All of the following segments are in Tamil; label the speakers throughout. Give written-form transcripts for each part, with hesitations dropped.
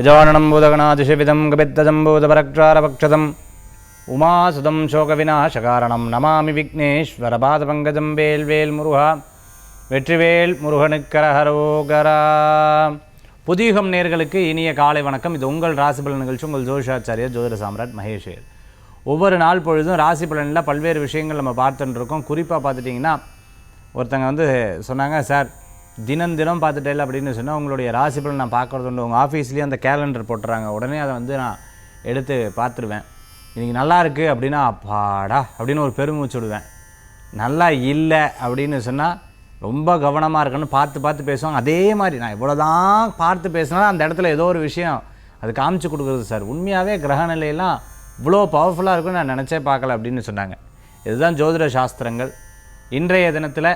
Speaker 1: यजाननं भूतगणातिशिविदं कपित्तजम्बूतपरक्षारपक्षतं उमासुतं शोकविनाशकारणं नमामि विघ्नेश्वरपादपङ्कजं வேல்வேல் முருகா வெற்றிவேல் முருகனுக்கரஹரோகரா. புதியுகம் நேர்களுக்கு இனிய காலை வணக்கம். இது உங்கள் ராசி பலன் நிகழ்ச்சி. உங்கள் ஜோதிஷாச்சாரியர் ஜோதிட சாம்ராட் மகேஷ். ஒவ்வொரு நாள் பொழுதும் ராசி பலனில் பல்வேறு விஷயங்கள் நம்ம பார்த்துட்டு இருக்கோம். குறிப்பாக பார்த்துட்டிங்கன்னா ஒருத்தங்க சொன்னாங்க, சார் தினம் பார்த்துட்டே இல்லை அப்படின்னு சொன்னால் உங்களுடைய ராசி பலன் நான் பார்க்குறது உண்டு. உங்கள் ஆஃபீஸ்லேயே அந்த கேலண்டர் போட்டுறாங்க. உடனே அதை நான் எடுத்து பார்த்துருவேன். இன்றைக்கி நல்லா இருக்குது அப்படின்னா அப்பாடா அப்படின்னு ஒரு பெருமூச்சு விடுவேன். நல்லா இல்லை அப்படின்னு சொன்னால் ரொம்ப கவனமாக இருக்குன்னு பார்த்து பேசுவாங்க. அதே மாதிரி நான் இவ்வளோ தான் பார்த்து பேசினாலும் அந்த இடத்துல ஏதோ ஒரு விஷயம் அது காமிச்சு கொடுக்குறது. சார் உண்மையாகவே கிரக நிலையெல்லாம் இவ்வளோ பவர்ஃபுல்லாக இருக்குன்னு நான் நினச்சே பார்க்கல அப்படின்னு சொன்னாங்க. இதுதான் ஜோதிட சாஸ்திரங்கள். இன்றைய தினத்தில்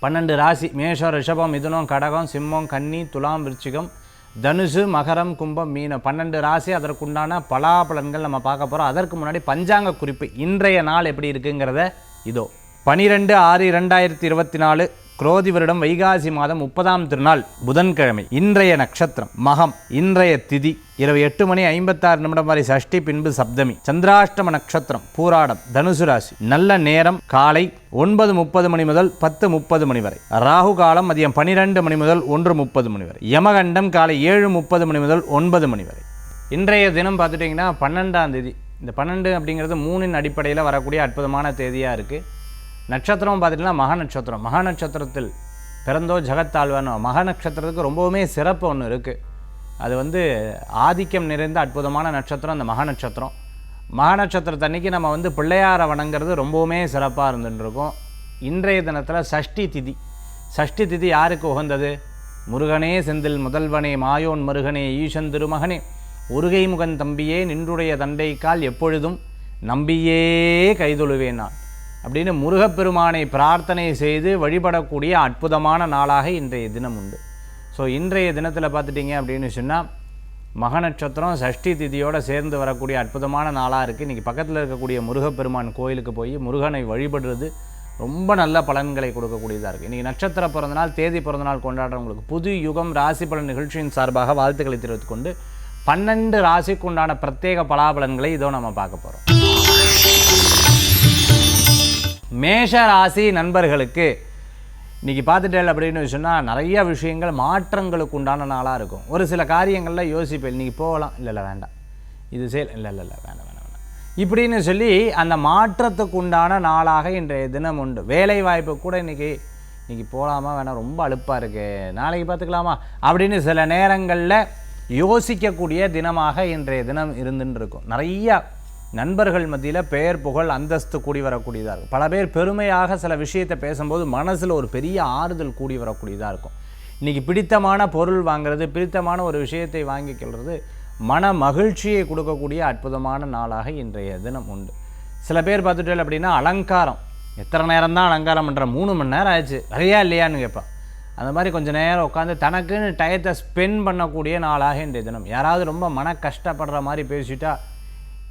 Speaker 1: 12 ராசி மேஷம், ரிஷபம், மிதுனம், கடகம், சிம்மம், கன்னி, துலாம், விருச்சிகம், தனுசு, மகரம், கும்பம், மீனம் 12 ராசி. அதற்குண்டான பலாபலன்கள் நம்ம பார்க்க போகிறோம். அதற்கு முன்னாடி பஞ்சாங்க குறிப்பு இன்றைய நாள் எப்படி இருக்குங்கிறத இதோ. 12/6/2024 குரோதி வருடம் வைகாசி மாதம் 30ஆம் திருநாள் புதன்கிழமை. இன்றைய நட்சத்திரம் மகம். இன்றைய திதி இரவு 8:56 வரை சஷ்டி, பின்பு சப்தமி. சந்திராஷ்டம நட்சத்திரம் பூராடம், தனுசு ராசி. நல்ல நேரம் காலை 9:30 முதல் 10:30 வரை. ராகு காலம் மதியம் 12 முதல் 1:30 வரை. யமகண்டம் காலை 7:30 முதல் 9 வரை. இன்றைய தினம் பார்த்துட்டிங்கன்னா 12ஆம் தேதி. இந்த 12 அப்படிங்கிறது 3 அடிப்படையில் வரக்கூடிய அற்புதமான தேதியாக இருக்குது. நட்சத்திரம் பார்த்துட்டிங்கன்னா மக நட்சத்திரம். மக நட்சத்திரத்தில் பிறந்தோ ஜெகத்தாழ்வானோ. மக நட்சத்திரத்துக்கு ரொம்பவுமே சிறப்பு ஒன்று இருக்குது. அது ஆதிக்கம் நிறைந்த அற்புதமான நட்சத்திரம் அந்த மக நட்சத்திரம். மக நட்சத்திரத்தன்னைக்கு நம்ம பிள்ளையாரை வணங்குறது ரொம்பவுமே சிறப்பாக இருந்துருக்கும். இன்றைய தினத்தில் சஷ்டி திதி. சஷ்டி திதி யாருக்கு உகந்தது? முருகனே செந்தில் முதல்வனே மாயோன் மருகனே ஈசன் திருமகனே உருகை முகன் தம்பியே நின்றுடைய தண்டைக்கால் எப்பொழுதும் நம்பியே கைதொழுவேன் நான் அப்படின்னு முருகப்பெருமானை பிரார்த்தனை செய்து வழிபடக்கூடிய அற்புதமான நாளாக இன்றைய தினம் உண்டு. ஸோ இன்றைய தினத்தில் பார்த்துட்டிங்க அப்படின்னு சொன்னால் மக நட்சத்திரம் சஷ்டி திதியோடு சேர்ந்து வரக்கூடிய அற்புதமான நாளாக இருக்குது. இன்றைக்கி பக்கத்தில் இருக்கக்கூடிய முருகப்பெருமான் கோயிலுக்கு போய் முருகனை வழிபடுறது ரொம்ப நல்ல பலன்களை கொடுக்கக்கூடியதாக இருக்குது. இன்றைக்கி நட்சத்திர பிறந்தநாள், தேதி பிறந்தநாள் கொண்டாடுறவங்களுக்கு புது யுகம் ராசி பலன் நிகழ்ச்சியின் சார்பாக வாழ்த்துக்களை தெரிவித்துக் கொண்டு 12 ராசிக்கு உண்டான பிரத்யேக பலாபலன்களை இதோ நம்ம பார்க்க போகிறோம். மேஷ ராசி நண்பர்களுக்கு இன்றைக்கி பார்த்துட்டேன் அப்படின்னு சொன்னால் நிறைய விஷயங்கள் மாற்றங்களுக்கு உண்டான நாளாக இருக்கும். ஒரு சில காரியங்களில் யோசிப்பேன், இன்றைக்கி போகலாம், இல்லை வேண்டாம், இது செயல் இல்லை வேண்டாம் இப்படின்னு சொல்லி அந்த மாற்றத்துக்கு உண்டான நாளாக இன்றைய தினம் உண்டு. வேலை வாய்ப்பு கூட இன்றைக்கி போகலாமா வேணாம், ரொம்ப அலுப்பாக இருக்குது, நாளைக்கு பார்த்துக்கலாமா அப்படின்னு சில நேரங்களில் யோசிக்கக்கூடிய தினமாக இன்றைய தினம் இருந்துன்னு இருக்கும். நிறைய நண்பர்கள் மத்தியில் பெயர் புகழ் அந்தஸ்து கூடி வரக்கூடியதாக இருக்கும். பல பேர் பெருமையாக சில விஷயத்தை பேசும்போது மனசில் ஒரு பெரிய ஆறுதல் கூடி வரக்கூடியதாக இருக்கும். இன்றைக்கி பிடித்தமான பொருள் வாங்கிறது, பிடித்தமான ஒரு விஷயத்தை வாங்கிக்கிறது மன மகிழ்ச்சியை கொடுக்கக்கூடிய அற்புதமான நாளாக இன்றைய தினம் உண்டு. சில பேர் பார்த்துட்டே அப்படின்னா அலங்காரம், எத்தனை நேரம் தான் அலங்காரம் பண்ணுற, 3 மணி நேரம் ஆயிடுச்சு நிறையா இல்லையான்னு கேட்பான். அந்த மாதிரி கொஞ்சம் நேரம் உட்காந்து தனக்குன்னு டயத்தை ஸ்பெண்ட் பண்ணக்கூடிய நாளாக இன்றைய தினம். யாராவது ரொம்ப மன கஷ்டப்படுற மாதிரி பேசிட்டா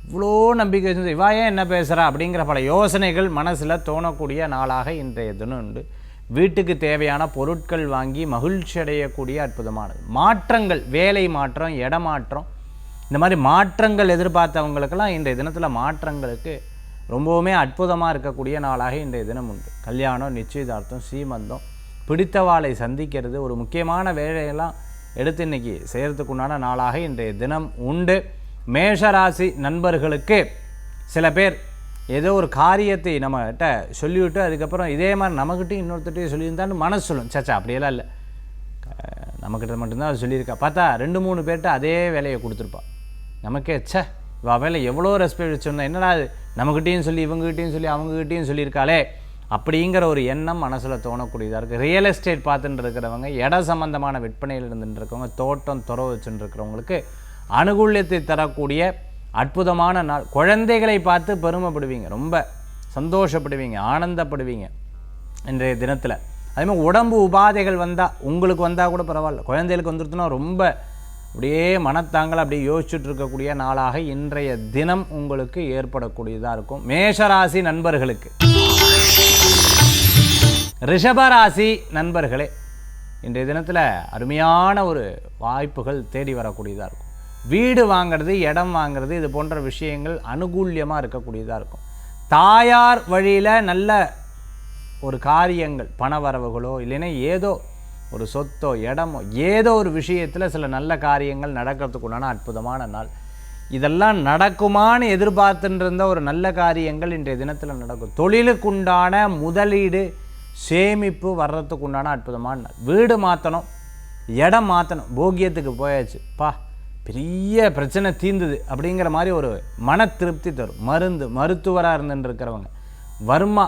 Speaker 1: இவ்வளோ நம்பிக்கை வச்சு இவா ஏன் என்ன பேசுகிறா அப்படிங்கிற பல யோசனைகள் மனசில் தோணக்கூடிய நாளாக இன்றைய தினம் உண்டு. வீட்டுக்கு தேவையான பொருட்கள் வாங்கி மகிழ்ச்சி அடையக்கூடிய அற்புதமானது. மாற்றங்கள், வேலை மாற்றம், இடமாற்றம், இந்த மாதிரி மாற்றங்கள் எதிர்பார்த்தவங்களுக்கெல்லாம் இன்றைய தினத்தில் மாற்றங்களுக்கு ரொம்பவுமே அற்புதமாக இருக்கக்கூடிய நாளாக இன்றைய தினம் உண்டு. கல்யாணம், நிச்சயதார்த்தம், சீமந்தம், பிடித்தவாளை சந்திக்கிறது, ஒரு முக்கியமான வேலையெல்லாம் எடுத்து இன்றைக்கி செய்கிறதுக்குண்டான நாளாக இன்றைய தினம் உண்டு. மேஷராசி நண்பர்களுக்கு சில பேர் ஏதோ ஒரு காரியத்தை நம்மகிட்ட சொல்லிவிட்டு அதுக்கப்புறம் இதே மாதிரி நம்மக்கிட்டையும் இன்னொருத்தையும் சொல்லியிருந்தான்னு மனசு சொல்லும், சச்சா அப்படியெல்லாம் இல்லை, நம்மக்கிட்ட மட்டும்தான் அது சொல்லியிருக்கா, பார்த்தா 2-3 பேர்கிட்ட அதே வேலையை கொடுத்துருப்பா. நமக்கே இவள் வேலை எவ்வளோ ரெஸ்பெக்ட் வச்சுருந்தா, என்னடா அது நம்மக்கிட்டையும் சொல்லி இவங்ககிட்டையும் சொல்லி அவங்ககிட்டையும் சொல்லியிருக்காளே அப்படிங்கிற ஒரு எண்ணம் மனசில் தோணக்கூடியதாக இருக்குது. ரியல் எஸ்டேட் பார்த்துட்டு இருக்கிறவங்க, இட சம்பந்தமான விற்பனையில் இருந்துட்டு இருக்கவங்க, தோட்டம் துறவு வச்சுட்டு இருக்கிறவங்களுக்கு அனுகூல்யத்தை தரக்கூடிய அற்புதமான நாள். குழந்தைகளை பார்த்து பெருமைப்படுவீங்க, ரொம்ப சந்தோஷப்படுவீங்க, ஆனந்தப்படுவீங்க இன்றைய தினத்தில். அதேமாதிரி உடம்பு உபாதைகள் வந்தால், உங்களுக்கு வந்தால் கூட பரவாயில்ல, குழந்தைகளுக்கு வந்துருச்சுன்னா ரொம்ப அப்படியே மனத்தாங்களை அப்படியே யோசிச்சுட்டு இருக்கக்கூடிய நாளாக இன்றைய தினம் உங்களுக்கு ஏற்படக்கூடியதாக இருக்கும். மேஷராசி நண்பர்களுக்கு. ரிஷபராசி நண்பர்களே, இன்றைய தினத்தில் அருமையான ஒரு வாய்ப்புகள் தேடி வரக்கூடியதாக இருக்கும். வீடு வாங்கிறது, இடம் வாங்கிறது, இது போன்ற விஷயங்கள் அனுகூல்யமாக இருக்கக்கூடியதாக இருக்கும். தாயார் வழியில் நல்ல ஒரு காரியங்கள், பண வரவுகளோ இல்லைன்னா ஏதோ ஒரு சொத்தோ இடமோ ஏதோ ஒரு விஷயத்தில் சில நல்ல காரியங்கள் நடக்கிறதுக்கு உண்டான அற்புதமான நாள். இதெல்லாம் நடக்குமான்னு எதிர்பார்த்துட்டு இருந்த ஒரு நல்ல காரியங்கள் இன்றைய தினத்தில் நடக்கும். தொழிலுக்குண்டான முதலீடு, சேமிப்பு வர்றதுக்கு உண்டான அற்புதமான நாள். வீடு மாற்றணும், இடம் மாற்றணும், போகியத்துக்கு போயாச்சு, பெரிய பிரச்சனை தீர்ந்துது அப்படிங்கிற மாதிரி ஒரு மன திருப்தி தரும். மருத்துவராக இருந்துட்டு இருக்கிறவங்க, வர்மா,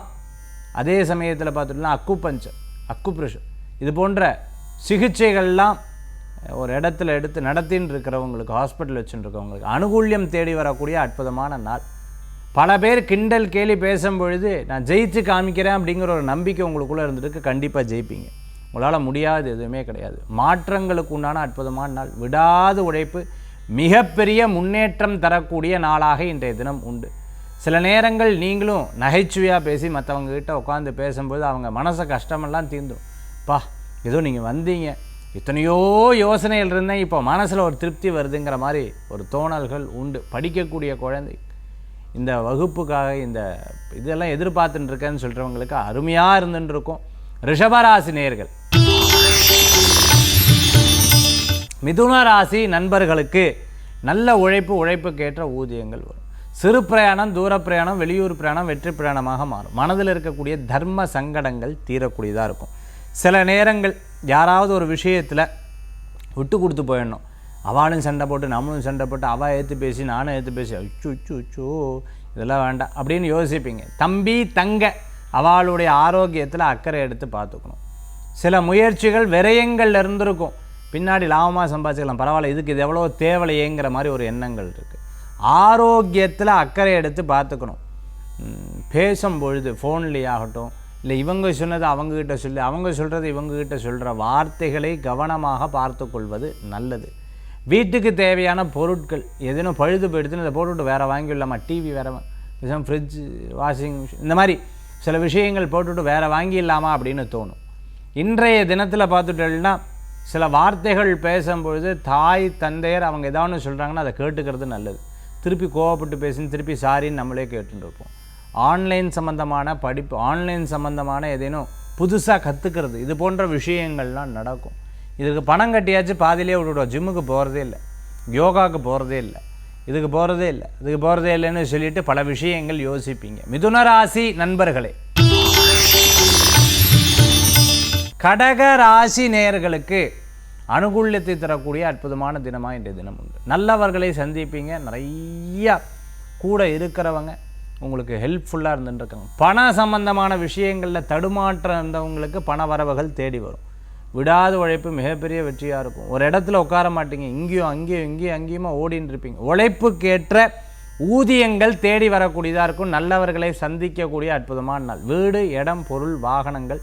Speaker 1: அதே சமயத்தில் பார்த்துட்டோம்னா அக்குப்ரெஷர், இது போன்ற சிகிச்சைகள்லாம் ஒரு இடத்துல எடுத்து நடத்தின்னு இருக்கிறவங்களுக்கு, ஹாஸ்பிட்டல் வச்சுட்டு இருக்கவங்களுக்கு அனுகூல்யம் தேடி வரக்கூடிய அற்புதமான நாள். பல பேர் கிண்டல் கேலி பேசும்பொழுது நான் ஜெயிச்சு காமிக்கிறேன் அப்படிங்கிற ஒரு நம்பிக்கை உங்களுக்குள்ளே இருந்துருக்கு. கண்டிப்பாக ஜெயிப்பீங்க. உங்களால் முடியாது எதுவுமே கிடையாது. மாற்றங்களுக்கு உண்டான அற்புதமான நாள். விடாது உழைப்பு மிகப்பெரிய முன்னேற்றம் தரக்கூடிய நாளாக இன்றைய தினம் உண்டு. சில நேரங்கள் நீங்களும் நகைச்சுவையாக பேசி மற்றவங்ககிட்ட உட்காந்து பேசும்போது அவங்க மனசை கஷ்டமெல்லாம் தீர்ந்துடும். ஏதோ நீங்கள் வந்தீங்க, எத்தனையோ யோசனைகள் இருந்தேன், இப்போ மனசில் ஒரு திருப்தி வருதுங்கிற மாதிரி ஒரு தோணல்கள் உண்டு. படிக்கக்கூடிய குழந்தை, இந்த வகுப்புக்காக இந்த இதெல்லாம் எதிர்பார்த்துட்டு இருக்கேன்னு சொல்கிறவங்களுக்கு அருமையாக இருந்துட்டு இருக்கும். ரிஷபராசி நேயர்கள், மிதுன ராசி நண்பர்களுக்கு நல்ல உழைப்புக்கேற்ற ஊதியங்கள் வரும். சிறு பிரயாணம், தூர பிரயாணம், வெளியூர் பிரயாணம் வெற்றி பிரயாணமாக மாறும். மனதில் இருக்கக்கூடிய தர்ம சங்கடங்கள் தீரக்கூடியதாக இருக்கும். சில நேரங்கள் யாராவது ஒரு விஷயத்தில் விட்டு கொடுத்து போயிடணும். அவளும் சண்டை போட்டு நம்மளும் சண்டை போட்டு அவள் ஏற்று பேசி நானும் ஏற்று பேசி அச்சோ இதெல்லாம் வேண்டாம் அப்படின்னு யோசிப்பீங்க. தம்பி தங்க அவளுடைய ஆரோக்கியத்தில் அக்கறை எடுத்து பார்த்துக்கணும். சில முயற்சிகள் விரயங்கள் இருந்திருக்கும், பின்னாடி லாபமாக சம்பாதிச்சிக்கலாம், பரவாயில்ல, இதுக்கு இது எவ்வளோ தேவலையேங்கிற மாதிரி ஒரு எண்ணங்கள் இருக்குது. ஆரோக்கியத்தில் அக்கறை எடுத்து பார்த்துக்கணும். பேசும்பொழுது ஃபோன்லேயே ஆகட்டும், இல்லை இவங்க சொன்னது அவங்கக்கிட்ட சொல்லி, அவங்க சொல்கிறது இவங்கக்கிட்ட சொல்கிற வார்த்தைகளை கவனமாக பார்த்து கொள்வது நல்லது. வீட்டுக்கு தேவையான பொருட்கள் எதுனும் பழுது போயிடுதுன்னு இதை போட்டுவிட்டு வேறு வாங்கிடலாமா, டிவி வேறு, ஃப்ரிட்ஜு, வாஷிங் மிஷின், இந்த மாதிரி சில விஷயங்கள் போட்டுவிட்டு வேறு வாங்கிடலாமா அப்படின்னு தோணும். இன்றைய தினத்தில் பார்த்துட்டோம்னா சில வார்த்தைகள் பேசும்பொழுது தாய் தந்தையர் அவங்க ஏதாவது சொல்கிறாங்கன்னா அதை கேட்டுக்கிறது நல்லது. திருப்பி கோவப்பட்டு பேசின்னு திருப்பி சாரின்னு நம்மளே கேட்டுட்டு இருப்போம். ஆன்லைன் சம்மந்தமான படிப்பு, ஆன்லைன் சம்மந்தமான ஏதேனும் புதுசாக கற்றுக்கிறது, இது போன்ற விஷயங்கள்லாம் நடக்கும். இதுக்கு பணம் கட்டியாச்சு பாதியிலே விட்டுவிடுவோம். ஜிம்முக்கு போகிறதே இல்லை, யோகாவுக்கு போகிறதே இல்லை, இதுக்கு போகிறதே இல்லைன்னு சொல்லிட்டு பல விஷயங்கள் யோசிப்பீங்க. மிதுன ராசி நண்பர்களே, கடக ராசி நேயர்களுக்கு அனுகூல்யத்தை தரக்கூடிய அற்புதமான தினமாக இன்றைய தினம் உண்டு. நல்லவர்களை சந்திப்பீங்க. நிறையா கூட இருக்கிறவங்க உங்களுக்கு ஹெல்ப்ஃபுல்லாக இருந்துட்டுருக்காங்க. பண சம்பந்தமான விஷயங்களில் தடுமாற்றம் இருந்தவங்களுக்கு பண வரவுகள் தேடி வரும். விடாத உழைப்பு மிகப்பெரிய வெற்றியாக இருக்கும். ஒரு இடத்துல உட்கார மாட்டீங்க, அங்கேயுமா ஓடின்னு இருப்பீங்க. உழைப்புக்கேற்ற ஊதியங்கள் தேடி வரக்கூடியதாக இருக்கும். நல்லவர்களை சந்திக்கக்கூடிய அற்புதமான நாள். வீடு, இடம், பொருள், வாகனங்கள்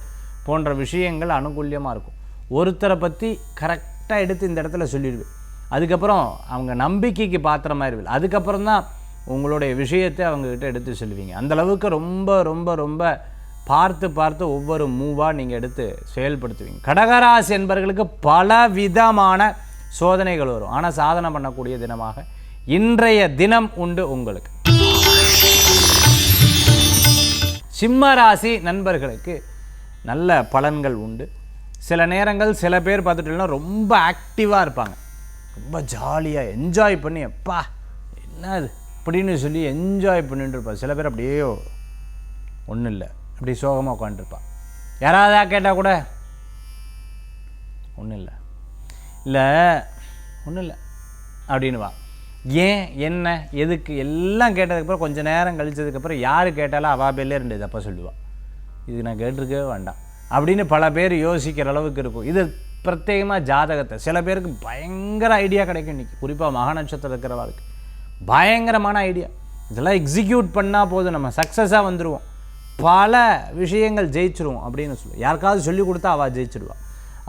Speaker 1: போன்ற விஷயங்கள் அனுகூல்யமாக இருக்கும். ஒருத்தரை பற்றி கரெக்டாக எடுத்து இந்த இடத்துல சொல்லிடுவேன், அதுக்கப்புறம் அவங்க நம்பிக்கைக்கு பாத்திரமாயிருவில், அதுக்கப்புறம் தான் உங்களுடைய விஷயத்தை அவங்கக்கிட்ட எடுத்து சொல்லுவீங்க. அந்தளவுக்கு ரொம்ப ரொம்ப ரொம்ப பார்த்து ஒவ்வொரு மூவாக நீங்கள் எடுத்து செயல்படுத்துவீங்க. கடகராசி என்பவர்களுக்கு பல விதமான சோதனைகள் வரும், ஆனால் சாதனை பண்ணக்கூடிய தினமாக இன்றைய தினம் உண்டு உங்களுக்கு. சிம்மராசி நண்பர்களுக்கு நல்ல பலன்கள் உண்டு. சில நேரங்கள் சில பேர் பார்த்துட்டோம்னா ரொம்ப ஆக்டிவாக இருப்பாங்க, ரொம்ப ஜாலியாக என்ஜாய் பண்ணி என்ன அது அப்படின்னு சொல்லி என்ஜாய் பண்ணிட்டு இருப்பாங்க. சில பேர் அப்படியே ஒன்றும் இல்லை, அப்படி சோகமாக உட்காந்துருப்பான். யாராவது கேட்டால் கூட ஒன்றும் இல்லை அப்படின்னுவா. ஏன், என்ன, எதுக்கு எல்லாம் கேட்டதுக்கப்புறம் கொஞ்சம் நேரம் கழிச்சதுக்கப்புறம் யார் கேட்டாலும் அவா பேர்லே 2 தப்பாக சொல்லுவாள். இது நான் கேட்டிருக்கவே வேண்டாம் அப்படின்னு பல பேர் யோசிக்கிற அளவுக்கு இருக்கும். இது பிரத்யேகமாக ஜாதகத்தை சில பேருக்கு பயங்கர ஐடியா கிடைக்கும். இன்றைக்கி குறிப்பாக மக நட்சத்திரம் இருக்கிறவர்களுக்கு பயங்கரமான ஐடியா, இதெல்லாம் எக்ஸிக்யூட் பண்ணால் போதும், நம்ம சக்ஸஸாக வந்துடுவோம், பல விஷயங்கள் ஜெயிச்சிருவோம் அப்படின்னு சொல்லுவோம். யாருக்காவது சொல்லி கொடுத்தா அவள் ஜெயிச்சிடுவாள்.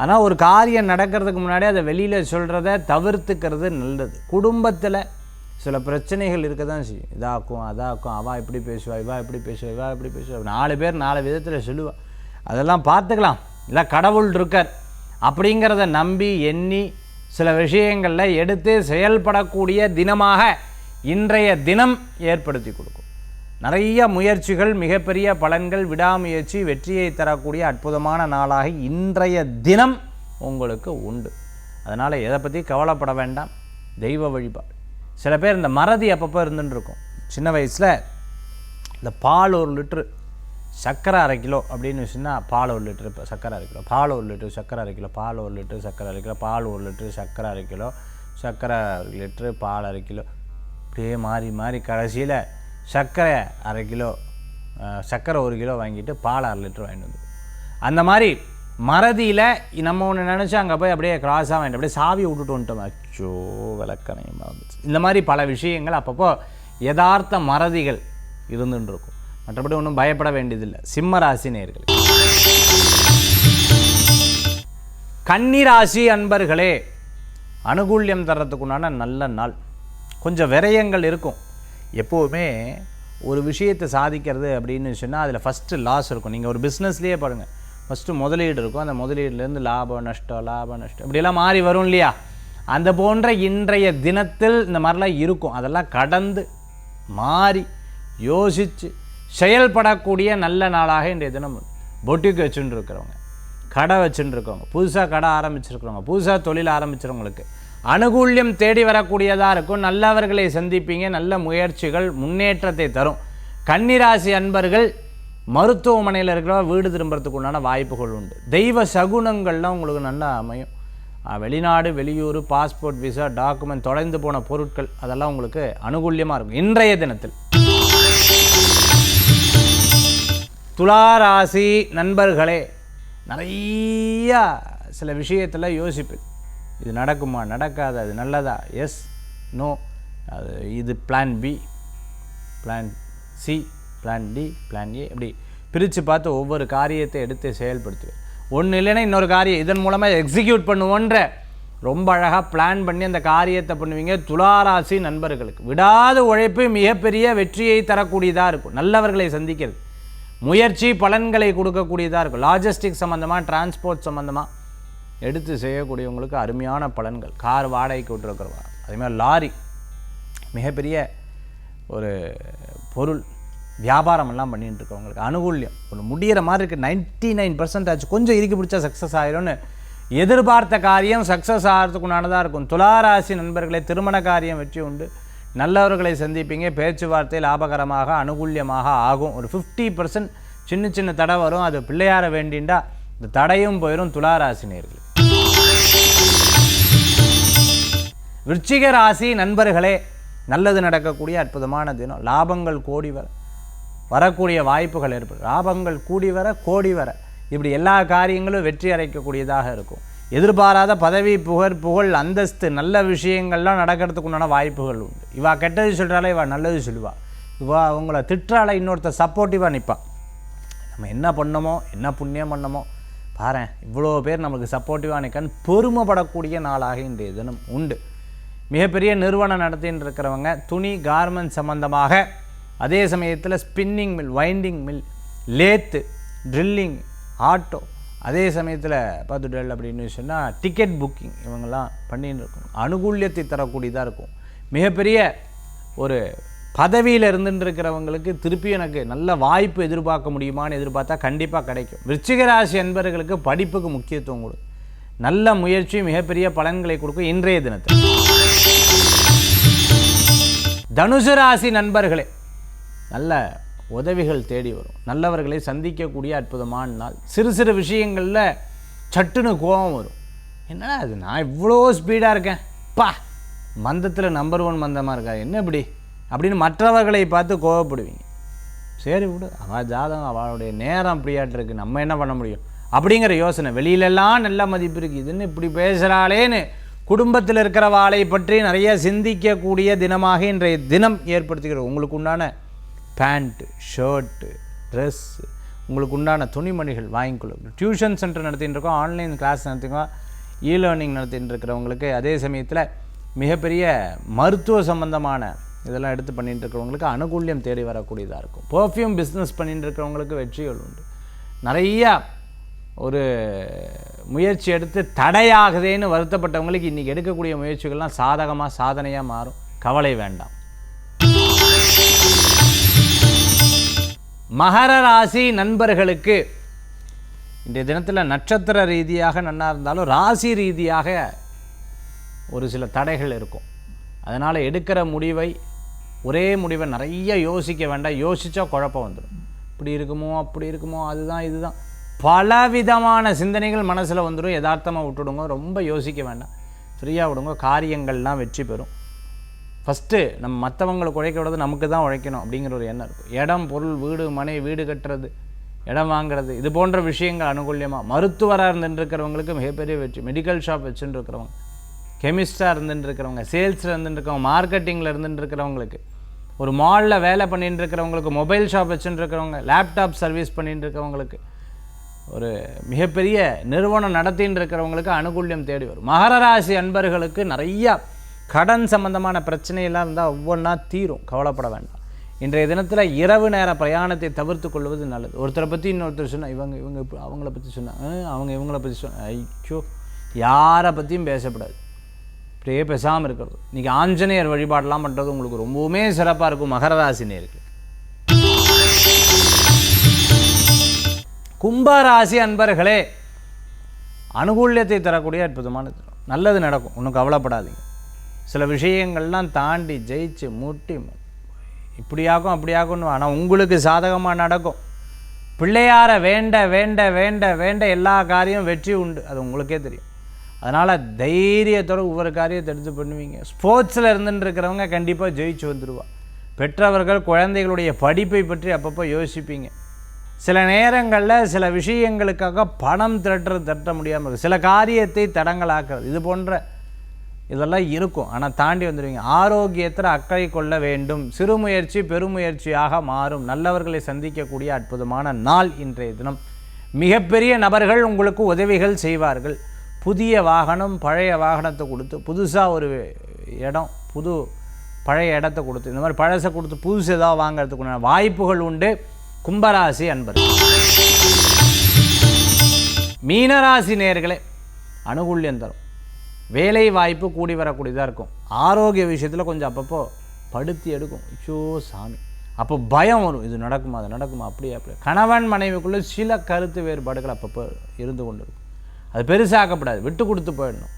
Speaker 1: ஆனால் ஒரு காரியம் நடக்கிறதுக்கு முன்னாடி அதை வெளியில் சொல்கிறத தவிர்த்துக்கிறது நல்லது. குடும்பத்தில் சில பிரச்சனைகள் இருக்க தான் செய்யும். இதாக்கும் அதாக்கும், அவள் இப்படி பேசுவா, இவா இப்படி பேசுவா, 4 பேர் 4 விதத்தில் சொல்லுவாள். அதெல்லாம் பார்த்துக்கலாம். இல்லை கடவுள் இருக்கார், அப்படிங்கிறத நம்பி எண்ணி சில விஷயங்களில் எடுத்து செயல்படக்கூடிய தினமாக இன்றைய தினம் ஏற்படுத்தி கொடுக்கும். நிறைய முயற்சிகள், மிகப்பெரிய பலன்கள், விடாமுயற்சி வெற்றியை தரக்கூடிய அற்புதமான நாளாக இன்றைய தினம் உங்களுக்கு உண்டு. அதனால் எதை பற்றி கவலைப்பட வேண்டாம். தெய்வ வழிபாடு. சில பேர் இந்த மறதி அப்பப்போ இருந்துட்டு இருக்கும். சின்ன வயசில் இந்த பால் 1 லிட்ரு, சர்க்கரை 1/2 கிலோ அப்படின்னு சொன்னால் பால் 1 லிட்ரு, இப்போ சர்க்கரை 1/2 கிலோ, பால் 1 லிட்ரு, சர்க்கரை 1/2 கிலோ, பால் 1 லிட்ரு, சர்க்கரை 1/2 கிலோ, பால் 1 லிட்ரு, சர்க்கரை 1/2 கிலோ, சர்க்கரை 1 லிட்ரு, பால் 1/2 கிலோ, அப்படியே மாறி மாறி கடைசியில் சர்க்கரை 1/2 கிலோ, சர்க்கரை 1 கிலோ வாங்கிட்டு பால் 1/2 லிட்ரு வாங்கிட்டு வந்து. அந்த மாதிரி மறதியில் நம்ம ஒன்று நினச்சி அங்கே போய் அப்படியே கிராஸாக வாங்கிட்டு அப்படியே சாவி விட்டுட்டு வந்துட்டோம். அச்சோ விளக்கணையும் மறந்துச்சு. இந்த மாதிரி பல விஷயங்கள் அப்பப்போ யதார்த்த மறதிகள் இருந்துன்னு இருக்கும். மற்றபடி ஒன்றும் பயப்பட வேண்டியதில்லை. சிம்ம ராசி நேயர்களே. கன்னிராசி அன்பர்களே, அனுகூல்யம் தர்றதுக்குண்டான நல்ல நாள். கொஞ்சம் விரயங்கள் இருக்கும். எப்போவுமே ஒரு விஷயத்தை சாதிக்கிறது அப்படின்னு சொன்னால் அதில் ஃபஸ்ட்டு லாஸ் இருக்கும். நீங்கள் ஒரு பிஸ்னஸ்லேயே பாருங்கள், ஃபஸ்ட்டு முதலீடு இருக்கும். அந்த முதலீடுலேருந்து லாபம் நஷ்டம் இப்படியெல்லாம் மாறி வரும் இல்லையா? அந்த போன்ற இன்றைய தினத்தில் இந்த மாதிரிலாம் இருக்கும். அதெல்லாம் கடந்து மாறி யோசித்து செயல்படக்கூடிய நல்ல நாளாக இன்றைய தினம். பொட்டிக்கு வச்சுட்டு இருக்கிறவங்க, கடை வச்சுட்டு இருக்கவங்க, புதுசாக கடை ஆரம்பிச்சிருக்கிறவங்க, புதுசாக தொழில் ஆரம்பிச்சிருவங்களுக்கு அனுகூல்யம் தேடி வரக்கூடியதாக இருக்கும். நல்லவர்களை சந்திப்பீங்க. நல்ல முயற்சிகள் முன்னேற்றத்தை தரும். கன்னிராசி அன்பர்கள் மருத்துவமனையில் இருக்கிறவங்க வீடு திரும்புறதுக்கு உண்டான வாய்ப்புகள் உண்டு. தெய்வ சகுனங்கள்லாம் உங்களுக்கு நல்லா அமையும். வெளிநாடு, வெளியூர், பாஸ்போர்ட், விசா, டாக்குமெண்ட், தொலைந்து போன பொருட்கள் அதெல்லாம் உங்களுக்கு அனுகூல்யமாக இருக்கும் இன்றைய தினத்தில். துளாராசி நண்பர்களே, நிறையா சில விஷயத்தில் யோசிப்பேன். இது நடக்குமா, நடக்காது, அது நல்லதா, எஸ், நோ, அது இது plan B, plan C, plan D, plan A, இப்படி பிரித்து பார்த்து ஒவ்வொரு காரியத்தை எடுத்து செயல்படுத்துவேன். ஒன்று இல்லைன்னா இன்னொரு காரியம் இதன் மூலமாக எக்ஸிக்யூட் பண்ணுவோன்ற ரொம்ப அழகாக பிளான் பண்ணி அந்த காரியத்தை பண்ணுவீங்க. துளாராசி நண்பர்களுக்கு விடாத உழைப்பு மிகப்பெரிய வெற்றியை தரக்கூடியதாக இருக்கும். நல்லவர்களை சந்திக்கிறது, முயற்சி பலன்களை கொடுக்கக்கூடியதாக இருக்கும். லாஜிஸ்டிக் சம்மந்தமாக, டிரான்ஸ்போர்ட் சம்மந்தமாக எடுத்து செய்யக்கூடியவங்களுக்கு அருமையான பலன்கள். கார் வாடகைக்கு விட்டுருக்கிறவா, அதேமாதிரி லாரி, மிகப்பெரிய ஒரு பொருள் வியாபாரம் எல்லாம் பண்ணிட்டு இருக்கவங்களுக்கு அனுகூல்யம் ஒன்று முடிகிற மாதிரி இருக்குது. 99% ஆச்சு, கொஞ்சம் இறுக்கி பிடிச்சா சக்ஸஸ் ஆகிடும்னு எதிர்பார்த்த காரியம் சக்ஸஸ் ஆகிறதுக்குண்டானதாக இருக்கும். துளாராசி நண்பர்களே, திருமண காரியம் வெற்றி உண்டு. நல்லவர்களை சந்திப்பீங்க. பேச்சுவார்த்தை லாபகரமாக அனுகூல்யமாக ஆகும். ஒரு 50% சின்ன சின்ன தடை வரும். அது பிள்ளையார வேண்டிண்டா இந்த தடையும் போயிடும். துளாராசி நேயர்களே. விருச்சிக ராசி நண்பர்களே, நல்லது நடக்கக்கூடிய அற்புதமான தினம். லாபங்கள் கோடி வரக்கூடிய வாய்ப்புகள் ஏற்படும். லாபங்கள் கூடி வர கோடி வர இப்படி எல்லா காரியங்களும் வெற்றி அடைக்கக்கூடியதாக இருக்கும். எதிர்பாராத பதவி, புகழ், அந்தஸ்து, நல்ல விஷயங்கள்லாம் நடக்கிறதுக்கு உண்டான வாய்ப்புகள் உண்டு. இவா கெட்டது சொல்கிறாலே இவா நல்லது சொல்லுவா. இவா அவங்கள திட்டால இன்னொருத்தர் சப்போர்ட்டிவாக நிற்பான். நம்ம என்ன பண்ணமோ, என்ன புண்ணியம் பண்ணமோ, பாரு இவ்வளோ பேர் நமக்கு சப்போர்ட்டிவாக நிற்கான்னு பெருமைப்படக்கூடிய நாளாக இன்றைய தினம் உண்டு. மிகப்பெரிய நிறுவனம் நடத்தின்னு இருக்கிறவங்க, துணி, கார்மெண்ட் சம்பந்தமாக, அதே சமயத்தில் spinning mill, winding mill, lathe, drilling, auto, அதே சமயத்தில் பார்த்துட்டல் அப்படின்னு சொன்னால் டிக்கெட் புக்கிங், இவங்கெல்லாம் பண்ணின்னு இருக்கணும். அனுகூல்யத்தை தரக்கூடியதாக இருக்கும். மிகப்பெரிய ஒரு பதவியில் இருந்துட்டு இருக்கிறவங்களுக்கு திருப்பி எனக்கு நல்ல வாய்ப்பு எதிர்பார்க்க முடியுமான்னு எதிர்பார்த்தா கண்டிப்பாக கிடைக்கும். விருச்சிக ராசி என்பவர்களுக்கு படிப்புக்கு முக்கியத்துவம் கொடுக்கும். நல்ல முயற்சி மிகப்பெரிய பலன்களை கொடுக்கும் இன்றைய தினத்தில். தனுசு ராசி நண்பர்களே, நல்ல உதவிகள் தேடி வரும். நல்லவர்களை சந்திக்கக்கூடிய அற்புதமான நாள். சிறு சிறு விஷயங்களில் சட்டுன்னு கோபம் வரும். என்னடா அது, நான் இவ்வளோ ஸ்பீடாக இருக்கேன், பா மந்தத்தில் நம்பர் 1 மந்தமாக இருக்கா, என்ன இப்படி அப்படின்னு மற்றவர்களை பார்த்து கோபப்படுவீங்க. சரி விடு, அவள் ஜாதகம், அவளுடைய நேரம் அப்படியாட்டு இருக்குது, நம்ம என்ன பண்ண முடியும் அப்படிங்கிற யோசனை. வெளியிலெல்லாம் நல்ல மதிப்பு இருக்குது, இதுன்னு இப்படி பேசுகிறாளேன்னு குடும்பத்தில் இருக்கிறவாளை பற்றி நிறைய சிந்திக்கக்கூடிய தினமாக இன்றைய தினம் ஏற்படுத்துகிறது. உங்களுக்கு உண்டான பேண்ட்டு, ஷர்ட்டு, ட்ரெஸ்ஸு, உங்களுக்கு உண்டான துணிமணிகள் வாங்கிக்கொள்ளும். டியூஷன் சென்டர் நடத்தின்னு இருக்கோம், ஆன்லைன் கிளாஸ் நடத்திக்கோ, லேர்னிங் நடத்தின்னு இருக்கிறவங்களுக்கு, அதே சமயத்தில் மிகப்பெரிய மருத்துவ சம்பந்தமான இதெல்லாம் எடுத்து பண்ணிட்டு இருக்கிறவங்களுக்கு அனுகூல்யம் தேடி வரக்கூடியதாக இருக்கும். பர்ஃப்யூம் பிஸ்னஸ் பண்ணிட்டு இருக்கிறவங்களுக்கு வெற்றிகள் உண்டு. நிறையா ஒரு முயற்சி எடுத்து தடையாகுதேன்னு வருத்தப்பட்டவங்களுக்கு இன்றைக்கி எடுக்கக்கூடிய முயற்சிகள்லாம் சாதகமாக சாதனையாக மாறும். கவலை வேண்டாம். மகர ராசி நண்பர்களுக்கு இன்றைய தினத்தில் நட்சத்திர ரீதியாக நன்னா இருந்தாலும் ராசி ரீதியாக ஒரு சில தடைகள் இருக்கும். அதனால் எடுக்கிற முடிவை ஒரே முடிவை நிறைய யோசிக்க வேண்டாம். யோசித்தா குழப்பம் வந்துடும். இப்படி இருக்குமோ அப்படி இருக்குமோ அதுதான் இதுதான் பலவிதமான சிந்தனைகள் மனசில் வந்துடும். யதார்த்தமாக விட்டுடுங்க. ரொம்ப யோசிக்க வேண்டாம். ஃப்ரீயாக விடுங்க. காரியங்கள்லாம் வெற்றி பெறும். ஃபஸ்ட்டு நம்ம மற்றவங்களுக்கு உழைக்க விடாது, நமக்கு தான் உழைக்கணும் அப்படிங்கிற ஒரு எண்ணம் இருக்கும். இடம், பொருள், வீடு, மனை, வீடு கட்டுறது, இடம் வாங்கிறது, இது போன்ற விஷயங்கள் அனுகூல்யமாக. மருத்துவராக இருந்துட்டுருக்கிறவங்களுக்கு மிகப்பெரிய வெற்றி. மெடிக்கல் ஷாப் வச்சுட்டு இருக்கிறவங்க, கெமிஸ்டாக இருந்துட்டுருக்கிறவங்க, சேல்ஸில் இருந்துட்டுருக்கவங்க, மார்க்கெட்டிங்கில் இருந்துட்டுருக்கிறவங்களுக்கு, ஒரு மாலில் வேலை பண்ணிட்டு இருக்கிறவங்களுக்கு, மொபைல் ஷாப் வச்சுட்டு இருக்கிறவங்க, லேப்டாப் சர்வீஸ் பண்ணிட்டு இருக்கிறவங்களுக்கு, ஒரு மிகப்பெரிய நிறுவனம் நடத்தின்னு இருக்கிறவங்களுக்கு அனுகூல்யம் தேடி வரும். மகர ராசி அன்பர்களுக்கு நிறையா கடன் சம்பந்தமான பிரச்சனையெல்லாம் இருந்தால் ஒவ்வொன்றா தீரும். கவலைப்பட வேண்டாம். இன்றைய தினத்தில் இரவு நேர பிரயாணத்தை தவிர்த்து கொள்வது நல்லது. ஒருத்தரை பற்றி இன்னொருத்தர் சொன்னால் இவங்க அவங்கள பற்றி சொன்னாங்க, அவங்க இவங்கள பற்றி சொன்ன, ஐயோ யாரை பற்றியும் பேசக்கூடாது. இப்படியே பேசாமல் இருக்கிறது. இன்றைக்கி ஆஞ்சநேயர் வழிபாடெல்லாம் பண்ணுறது உங்களுக்கு ரொம்பவுமே சிறப்பாக இருக்கும். மகர ராசி நேயர்களுக்கு. கும்பராசி அன்பர்களே, அனுகூல்யத்தை தரக்கூடிய அற்புதமானது. நல்லது நடக்கும். ஒன்றும் கவலைப்படாதீங்க. சில விஷயங்கள்லாம் தாண்டி ஜெயிச்சு முட்டி இப்படியாகும் அப்படியாகும்னு, ஆனால் உங்களுக்கு சாதகமாக நடக்கும். பிள்ளையாரை வேண்ட வேண்ட வேண்ட வேண்ட எல்லா காரியமும் வெற்றி உண்டு. அது உங்களுக்கே தெரியும். அதனால் தைரியத்தோடு ஒவ்வொரு காரியத்தை எடுத்து பண்ணுவீங்க. ஸ்போர்ட்ஸில் இருந்துட்டு இருக்கிறவங்க கண்டிப்பாக ஜெயிச்சு வந்துடுவா. பெற்றவர்கள் குழந்தைகளுடைய படிப்பை பற்றி அப்பப்போ யோசிப்பீங்க. சில நேரங்களில் சில விஷயங்களுக்காக பணம் திரட்ட முடியாமல் இருக்கும். சில காரியத்தை தடங்களாக்குறது, இது போன்ற இதெல்லாம் இருக்கும். ஆனால் தாண்டி வந்துடுவீங்க. ஆரோக்கியத்தில் அக்கறை கொள்ள வேண்டும். சிறு முயற்சி பெருமுயற்சியாக மாறும். நல்லவர்களை சந்திக்கக்கூடிய அற்புதமான நாள் இன்றைய தினம். மிகப்பெரிய நபர்கள் உங்களுக்கு உதவிகள் செய்வார்கள். புதிய வாகனம் பழைய வாகனத்தை கொடுத்து, புதுசாக ஒரு இடம் பழைய இடத்த கொடுத்து, இந்த மாதிரி பழசை கொடுத்து புதுசு ஏதாவது வாங்கிறதுக்குள்ள வாய்ப்புகள் உண்டு. கும்பராசி அன்பர்கள். மீனராசி நேயர்களே, அனுகூல்யம் தரும். வேலை வாய்ப்பு கூடி வரக்கூடியதாக இருக்கும். ஆரோக்கிய விஷயத்தில் கொஞ்சம் அப்பப்போ படுத்தி எடுக்கும். ஐயோ சாமி, அப்போ பயம் வரும். இது நடக்குமா அது நடக்குமா அப்படியே கணவன் மனைவிக்குள்ளே சில கருத்து வேறுபாடுகள் அப்பப்போ இருந்து கொண்டு இருக்கும். அது பெருசாக்கப்படாது. விட்டு கொடுத்து போயிடணும்.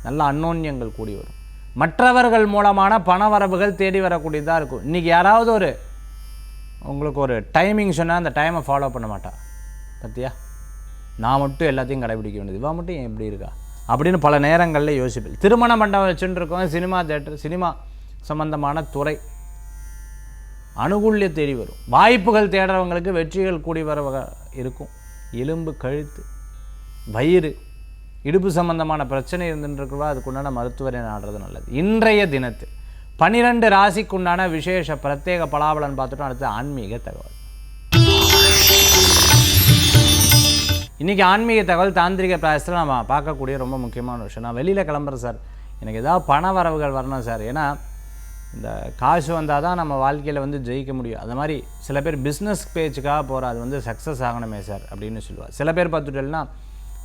Speaker 1: நல்ல அன்னோன்யங்கள் கூடி வரும். மற்றவர்கள் மூலமான பணவரவுகள் தேடி வரக்கூடியதாக இருக்கும். இன்றைக்கி யாராவது உங்களுக்கு ஒரு டைமிங் சொன்னால் அந்த டைமை ஃபாலோ பண்ண மாட்டா. பற்றியா, நான் மட்டும் எல்லாத்தையும் கடைபிடிக்க வேண்டியது, இவன் மட்டும் ஏன் எப்படி இருக்கா அப்படின்னு பல நேரங்களில் யோசிப்பேன். திருமண மண்டபம் வச்சுட்டு இருக்கோம், சினிமா தேட்டர், சினிமா சம்பந்தமான துறை, அனுகூல்யம் தேடி வரும். வாய்ப்புகள் தேடுறவங்களுக்கு வெற்றிகள் கூடி வர இருக்கும். எலும்பு, கழுத்து, வயிறு, இடுப்பு சம்பந்தமான பிரச்சனை இருந்துருக்குவா, அதுக்குண்டான மருத்துவரை நாடுறது நல்லது. இன்றைய தினத்தில் 12 ராசிக்குண்டான விசேஷ பிரத்யேக பலாபலன் பார்த்துட்டோம். அடுத்து ஆன்மீக தகவல். இன்றைக்கி ஆன்மீக தகவல் தாந்திரிக பிராயசத்தில் நம்ம பார்க்கக்கூடிய ரொம்ப முக்கியமான விஷயம். நான் வெளியில் கிளம்புறேன் சார், எனக்கு ஏதாவது பண வரவுகள் வரணும் சார், ஏன்னா இந்த காசு வந்தால் தான் நம்ம வாழ்க்கையில் ஜெயிக்க முடியும். அது மாதிரி சில பேர் பிஸ்னஸ் பேஜுக்காக போகிற, அது சக்ஸஸ் ஆகணுமே சார் அப்படின்னு சொல்லுவாள். சில பேர் பார்த்துட்டேன்னா,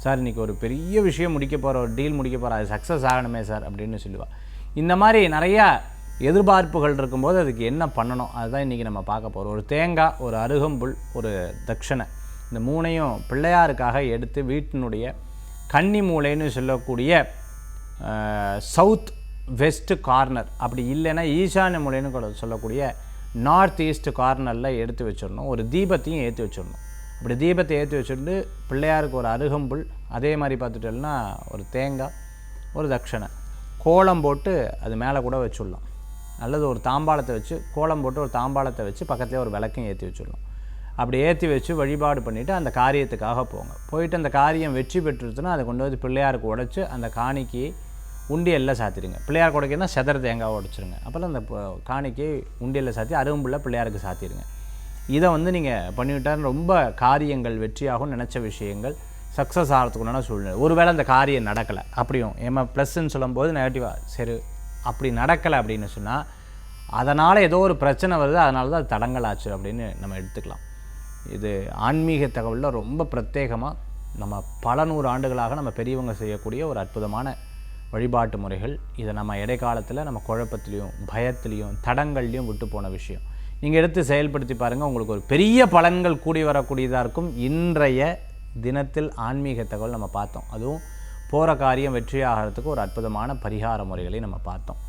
Speaker 1: சார் இன்றைக்கி ஒரு பெரிய விஷயம் முடிக்க போகிற, ஒரு டீல் முடிக்க போகிற, அது சக்ஸஸ் ஆகணுமே சார் அப்படின்னு சொல்லுவாள். இந்த மாதிரி நிறையா எதிர்பார்ப்புகள் இருக்கும்போது அதுக்கு என்ன பண்ணணும், அதுதான் இன்றைக்கி நம்ம பார்க்க போகிறோம். ஒரு தேங்காய், ஒரு அருகம்புல், ஒரு தட்சணை, இந்த மூணையும் பிள்ளையாருக்காக எடுத்து வீட்டினுடைய கன்னி மூலைன்னு சொல்லக்கூடிய சவுத் வெஸ்ட் கார்னர், அப்படி இல்லைன்னா ஈசான்ய மூலைன்னு சொல்லக்கூடிய நார்த் ஈஸ்ட் கார்னரில் எடுத்து வச்சிடணும். ஒரு தீபத்தையும் ஏற்றி வச்சிடணும். அப்படி தீபத்தை ஏற்றி வச்சுட்டு பிள்ளையாருக்கு ஒரு அருகம்புல், அதே மாதிரி பார்த்துட்டோம்னா ஒரு தேங்காய், ஒரு தட்சணை, கோலம் போட்டு அது மேலே கூட வச்சுடலாம். அல்லது ஒரு தாம்பாளத்தை வச்சு கோலம் போட்டு ஒரு தாம்பாளத்தை வச்சு பக்கத்துலேயே ஒரு விளக்கையும் ஏற்றி வச்சிடலாம். அப்படி ஏற்றி வச்சு வழிபாடு பண்ணிவிட்டு அந்த காரியத்துக்காக போயிட்டு அந்த காரியம் வெற்றி பெற்றுச்சுன்னா அதை கொண்டு வந்து பிள்ளையாருக்கு உடைச்சி அந்த காணிக்கையை உண்டியலில் சாத்திடுங்க. பிள்ளையார் உடைக்கன்னா செதற தேங்காவை உடைச்சிருங்க. அப்போல்லாம் அந்த காணிக்கையை உண்டியலில் சாத்தி அருகம்புல்ல பிள்ளையாருக்கு சாத்திடுங்க. இதை நீங்கள் பண்ணிவிட்டால் ரொம்ப காரியங்கள் வெற்றியாகும். நினச்ச விஷயங்கள் சக்ஸஸ் ஆகிறதுக்குண்டான சூழ்நிலை. ஒருவேளை அந்த காரியம் நடக்கலை, அப்படியும் +ன்னு சொல்லும்போது நெகட்டிவாக, சரி அப்படி நடக்கலை அப்படின்னு சொன்னால் அதனால் ஏதோ ஒரு பிரச்சனை வருது, அதனால தான் அது தடங்கலாச்சு அப்படின்னு நம்ம எடுத்துக்கலாம். இது ஆன்மீக தகவலில் ரொம்ப பிரத்யேகமாக நம்ம பல 100 ஆண்டுகளாக நம்ம பெரியவங்க செய்யக்கூடிய ஒரு அற்புதமான வழிபாட்டு முறைகள். இதை நம்ம இடைக்காலத்தில் நம்ம குழப்பத்திலையும் பயத்திலையும் தடங்கள்லையும் விட்டு போன விஷயம். நீங்கள் எடுத்து செயல்படுத்தி பாருங்கள், உங்களுக்கு ஒரு பெரிய பலன்கள் கூடி வரக்கூடியதாக இருக்கும். இன்றைய தினத்தில் ஆன்மீக தகவல் நம்ம பார்த்தோம். அதுவும் போகிற காரியம் வெற்றியாகிறதுக்கு ஒரு அற்புதமான பரிகார முறைகளை நம்ம பார்த்தோம்.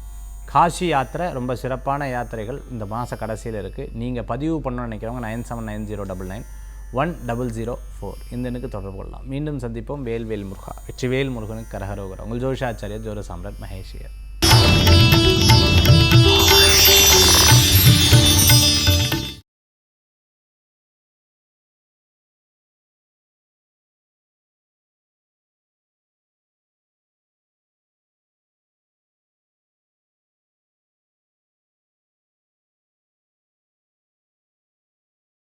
Speaker 1: காஷி யாத்திரை ரொம்ப சிறப்பான யாத்திரைகள் இந்த மாத கடைசியில் இருக்குது. நீங்கள் பதிவு பண்ணணும்னு நினைக்கிறவங்க 9790991004 இந்த எண்ணுக்கு தொடர்பு கொள்ளலாம். மீண்டும் சந்திப்போம். வேல்வேல் முருகா. வெற்றிவேல் முருகனுக்கு கரகரோகரா. உங்கள் ஜோதிஷாச்சாரியர் ஜோதிட சாம்ராட் மகேஷியர்.